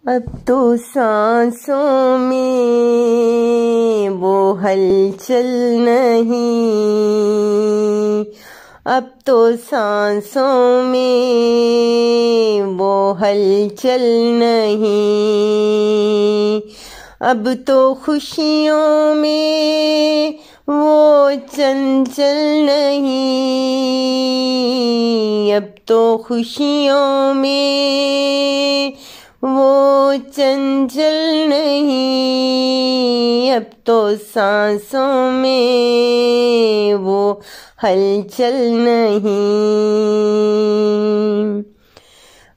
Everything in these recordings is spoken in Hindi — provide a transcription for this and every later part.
अब तो सांसों में वो हलचल नहीं, अब तो सांसों में वो हलचल नहीं, अब तो खुशियों में वो चंचल नहीं, अब तो खुशियों में वो चंचल नहीं, अब तो सांसों में वो हलचल नहीं।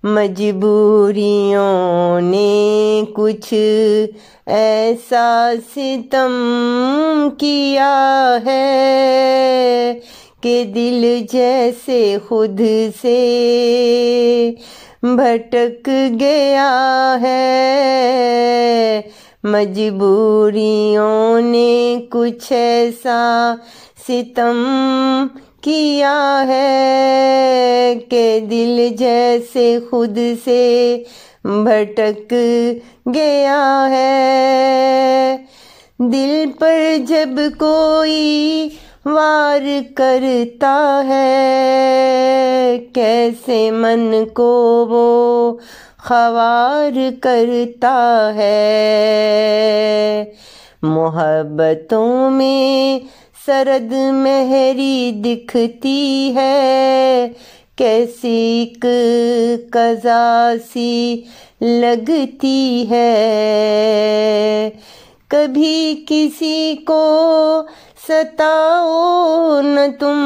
मजबूरियों ने कुछ ऐसा सितम किया है कि दिल जैसे खुद से भटक गया है। मजबूरियों ने कुछ ऐसा सितम किया है कि दिल जैसे खुद से भटक गया है। दिल पर जब कोई वार करता है, कैसे मन को वो ख्वार करता है। मोहब्बतों में सरद मेहरी दिखती है, कैसी कज़ा सी लगती है। कभी किसी को सताओ न तुम,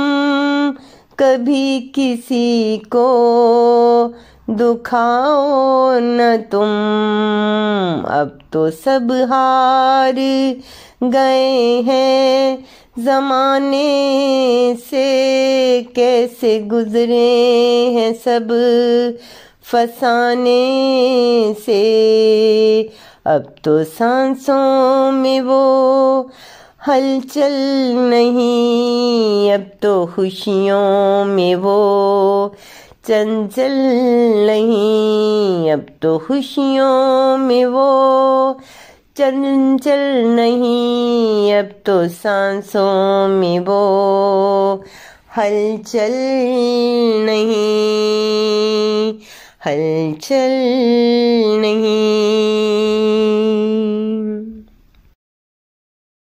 कभी किसी को दुखाओ न तुम, अब तो सब हार गए हैं ज़माने से, कैसे गुजरे हैं सब फसाने से। अब तो सांसों में वो हलचल नहीं, अब तो खुशियों में वो चंचल नहीं, अब तो खुशियों में वो चंचल नहीं, अब तो सांसों में वो हलचल नहीं, हलचल नहीं।